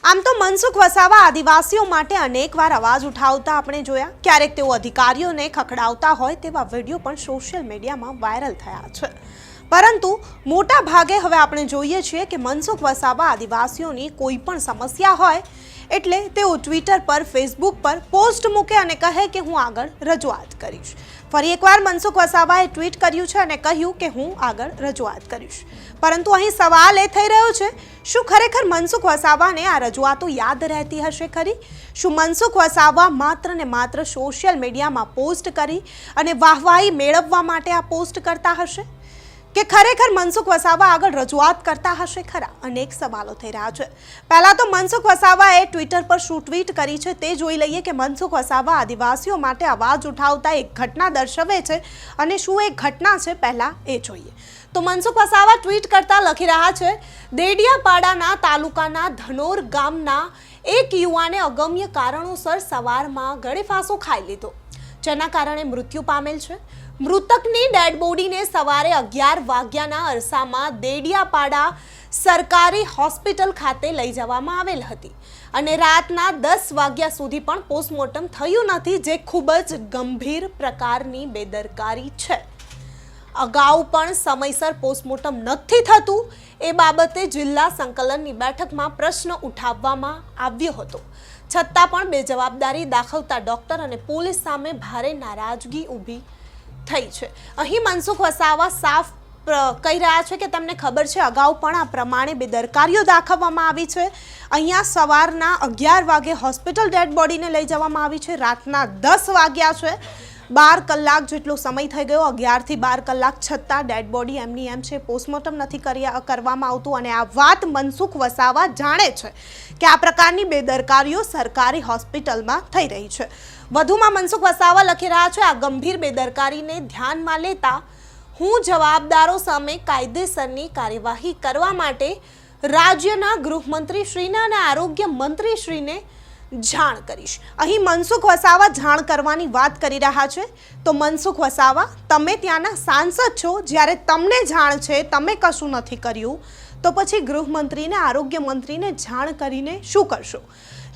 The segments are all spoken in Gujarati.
આમ તો મનસુખ વસાવા આદિવાસીઓ માટે અનેકવાર અવાજ ઉઠાવતા આપણે જોયા, ક્યારેક તેઓ અધિકારીઓને ખખડાવતા હોય તેવા વિડીયો પણ સોશિયલ મીડિયામાં વાયરલ થયા છે। પરંતુ મોટા ભાગે હવે આપણે જોઈએ છીએ કે મનસુખ વસાવા આદિવાસીઓની કોઈ પણ સમસ્યા હોય એટલે તેઓ ટ્વિટર પર, ફેસબુક પર પોસ્ટ મૂકે અને કહે કે હું આગળ રજૂઆત કરીશ। ફરી એકવાર મનસુખ વસાવાએ ટ્વીટ કર્યું છે અને કહ્યું કે હું આગળ રજૂઆત કરીશ। પરંતુ અહીં સવાલ એ થઈ રહ્યો છે, શું ખરેખર મનસુખ વસાવાને આ રજૂઆતો યાદ રહેતી હશે ખરી? શું મનસુખ વસાવા માત્ર ને માત્ર સોશિયલ મીડિયામાં પોસ્ટ કરી અને વાહવાહી મેળવવા માટે આ પોસ્ટ કરતા હશે કે ખરેખર મનસુખ વસાવા આગળ રજૂઆત કરતા હશે ખરા? અનેક સવાલો થઈ રહ્યા છે। પહેલા તો મનસુખ વસાવાએ ટ્વિટર પર શું ટ્વીટ કરી છે તે જોઈ લઈએ કે મનસુખ વસાવા આદિવાસીઓ માટે અવાજ ઉઠાવતા એક ઘટના દર્શાવે છે અને શું એક ઘટના છે પહેલા એ જોઈએ। તો મનસુખ વસાવા ટ્વીટ કરતા લખી રહ્યા છે, દેડિયાપાડાના તાલુકાના ધનોર ગામના એક યુવાને અગમ્ય કારણોસર સવારમાં ગળેફાંસો ખાઈ લીધો, જેના કારણે મૃત્યુ પામેલ છે। મૃતકની ડેડ બોડીને સવારે 11 વાગ્યાના અરસામાં દેડિયાપાડા સરકારી હોસ્પિટલ ખાતે લઈ જવામાં આવેલ હતી અને રાતના 10 વાગ્યા સુધી પણ પોસ્ટમોર્ટમ થયું નથી, જે ખૂબ જ ગંભીર પ્રકારની બેદરકારી છે। અગાઉ પણ સમયસર પોસ્ટમોર્ટમ નથી થતું એ બાબતે જિલ્લા સંકલનની બેઠકમાં પ્રશ્ન ઉઠાવવામાં આવ્યો હતો, છતાં પણ બેજવાબદારી દાખવતા ડોક્ટર અને પોલીસ સામે ભારે નારાજગી ઊભી થઈ છે। અહીં મનસુખ વસાવા સાફ કહી રહ્યા છે કે તમને ખબર છે અગાઉ પણ આ પ્રમાણે બેદરકારીઓ દાખવવામાં આવી છે। અહીંયા સવારના 11 વાગે હોસ્પિટલ ડેડ બોડીને લઈ જવામાં આવી છે, રાતના 10 વાગ્યા છે, 12 કલાક જેટલો સમય થઈ ગયો, 11 થી 12 કલાક, છતાં ડેડ બોડી એમની એમ છે, પોસ્ટમોર્ટમ નથી કરવામાં આવતું અને આ વાત મનસુખ વસાવા જાણે છે કે આ પ્રકારની બેદરકારીઓ સરકારી હોસ્પિટલમાં થઈ રહી છે। વધુમાં મનસુખ વસાવા લખી રહ્યા છે, આ ગંભીર બેદરકારીને ધ્યાનમાં લેતા હું જવાબદારો સામે કાયદેસરની કાર્યવાહી કરવા માટે રાજ્યના ગૃહમંત્રી શ્રીને અને આરોગ્ય મંત્રી શ્રીને જાણ કરીશ। અહીં મનસુખ વસાવા જાણ કરવાની વાત કરી રહ્યા છે, તો મનસુખ વસાવા તમે ત્યાંના સાંસદ છો, જ્યારે તમને જાણ છે, તમે કશું નથી કર્યું, તો પછી ગૃહમંત્રીને, આરોગ્ય મંત્રીને જાણ કરીને શું કરશો?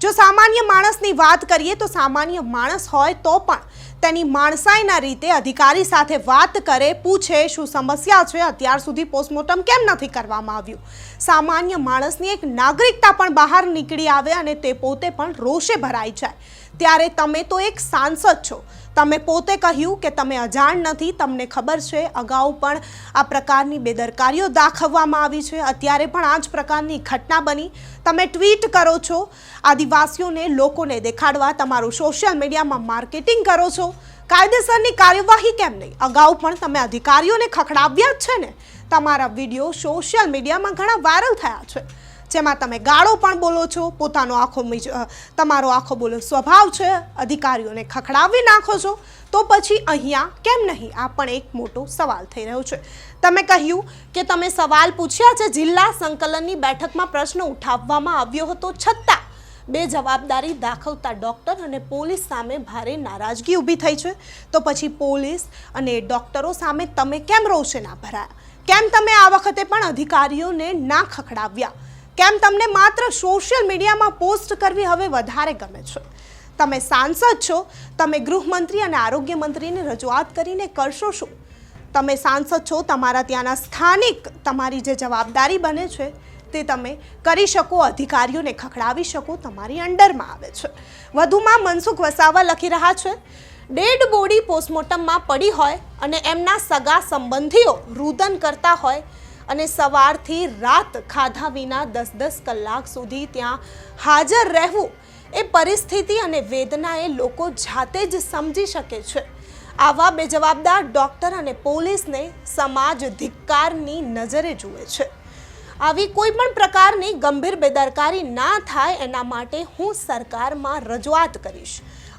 જો સામાન્ય માણસની વાત કરીએ તો સામાન્ય માણસ હોય તો પણ તેની માણસાઈના રીતે અધિકારી સાથે વાત કરે, પૂછે શું સમસ્યા છે, અત્યાર સુધી પોસ્ટમોર્ટમ કેમ નથી કરવામાં આવ્યું? સામાન્ય માણસની એક નાગરિકતા પણ બહાર નીકળી આવે અને તે પોતે પણ રોષે ભરાઈ જાય। ત્યારે તમે તો એક સાંસદ છો, તમે પોતે કહ્યું કે તમે અજાણ નથી, તમને ખબર છે અગાઉ પણ આ પ્રકારની બેદરકારીઓ દાખવવામાં આવી છે, અત્યારે પણ આ જ પ્રકારની ઘટના બની, તમે ટ્વીટ કરો છો, આદિવાસીઓને, લોકોને દેખાડવા તમારું સોશિયલ મીડિયામાં માર્કેટિંગ કરો છો, કાયદેસરની કાર્યવાહી કેમ નહીં? અગાઉ પણ તમે અધિકારીઓને ખખડાવ્યા જ છે ને? તમારા વિડીયો સોશિયલ મીડિયામાં ઘણા વાયરલ થયા છે, જેમાં તમે ગાળો પણ બોલો છો, પોતાનો તમારો આખો બોલો સ્વભાવ છે, અધિકારીઓને ખખડાવી નાખો છો, તો પછી અહીંયા કેમ નહીં? આ પણ એક મોટો સવાલ થઈ રહ્યો છે। તમે કહ્યું કે તમે સવાલ પૂછ્યા છે, જિલ્લા સંકલનની બેઠકમાં પ્રશ્ન ઉઠાવવામાં આવ્યો હતો, છતાં બેજવાબદારી દાખવતા ડોક્ટર અને પોલીસ સામે ભારે નારાજગી ઊભી થઈ છે, તો પછી પોલીસ અને ડોક્ટરો સામે તમે કેમ રોષે ના ભરાયા? કેમ તમે આ વખતે પણ અધિકારીઓને ના ખખડાવ્યા? કેમ તમને માત્ર સોશિયલ મીડિયામાં પોસ્ટ કરવી હવે વધારે ગમે છે? તમે સાંસદ છો, તમે ગૃહમંત્રી અને આરોગ્ય મંત્રીને રજૂઆત કરીને કરશો શું? તમે સાંસદ છો, તમારા ત્યાંના સ્થાનિક તમારી જે જવાબદારી બને છે તે તમે કરી શકો, અધિકારીઓને ખખડાવી શકો, તમારી અંડરમાં આવે છે। વધુમાં મનસુખ વસાવા લખી રહ્યા છે, ડેડ બોડી પોસ્ટમોર્ટમમાં પડી હોય અને એમના સગા સંબંધીઓ રુદન કરતા હોય અને સવારથી રાત ખાધા વિના 10-10 કલાક સુધી ત્યાં હાજર રહેવું, એ પરિસ્થિતિ અને વેદના એ લોકો જાતે જ સમજી શકે છે। આવા બેજવાબદાર ડોક્ટર અને પોલીસને સમાજ ધિક્કારની નજરે જુએ છે। આવી કોઈ પણ પ્રકારની ગંભીર બેદરકારી ના થાય એના માટે હું સરકારમાં રજૂઆત કરીશ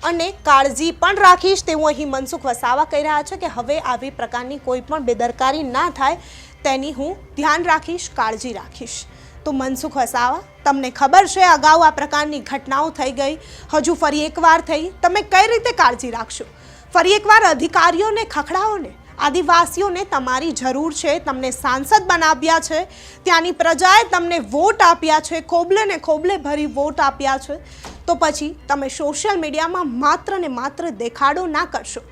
અને કાળજી પણ રાખીશ, તેવું અહીં મનસુખ વસાવા કહી રહ્યા છે કે હવે આવી પ્રકારની કોઈ પણ બેદરકારી ના થાય તેની હું ધ્યાન રાખીશ, કાળજી રાખીશ। તો મનસુખ વસાવા, તમને ખબર છે અગાઉ આ પ્રકારની ઘટનાઓ થઈ ગઈ, હજુ ફરી એકવાર થઈ, તમે કઈ રીતે કાળજી રાખશો? ફરી એકવાર અધિકારીઓને ખખડાવો ને, આદિવાસીઓને તમારી જરૂર છે, તમને સાંસદ બનાવ્યા છે, ત્યાંની પ્રજાએ તમને વોટ આપ્યા છે, ખોબલે ને ખોબલે ભરી વોટ આપ્યા છે, તો પછી તમે સોશિયલ મીડિયામાં માત્ર ને માત્ર દેખાડો ના કરશો.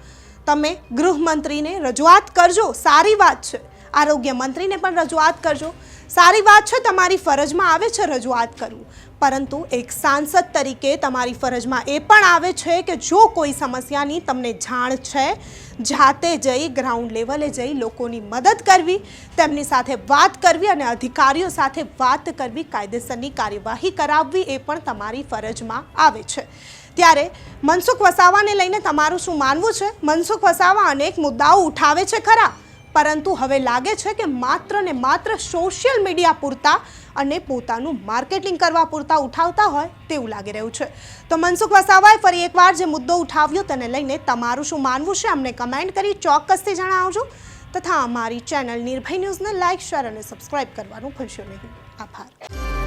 તમે ગૃહમંત્રીને રજૂઆત કરજો, સારી વાત છે. આરોગ્ય મંત્રીને પણ રજૂઆત કરજો, સારી વાત છે, તમારી ફરજમાં આવે છે રજૂઆત કરવું. પરંતુ એક સાંસદ તરીકે તમારી ફરજમાં એ પણ આવે છે કે જો કોઈ સમસ્યાની તમને જાણ છે, જાતે જઈ ગ્રાઉન્ડ લેવલે જઈ લોકોની મદદ કરવી, તેમની સાથે વાત કરવી અને અધિકારીઓ સાથે વાત કરવી, કાયદેસરની કાર્યવાહી કરાવવી, એ પણ તમારી ફરજમાં આવે છે. ત્યારે મનસુખ વસાવાને લઈને તમારું શું માનવું છે? મનસુખ વસાવા અનેક મુદ્દાઓ ઉઠાવે છે ખરા, પરંતુ હવે લાગે છે કે માત્ર ને માત્ર સોશિયલ મીડિયા પૂરતા અને પોતાનું માર્કેટિંગ કરવા પૂરતા ઉઠાવતા હોય તેવું લાગી રહ્યું છે. તો મનસુખ વસાવાએ ફરી એકવાર જે મુદ્દો ઉઠાવ્યો તેને લઈને તમારું શું માનવું છે અમને કમેન્ટ કરી ચોક્કસથી જણાવજો. તથા અમારી ચેનલ નિર્ભય ન્યૂઝને લાઇક, શેર અને સબસ્ક્રાઇબ કરવાનું ભૂલશો નહીં. આભાર.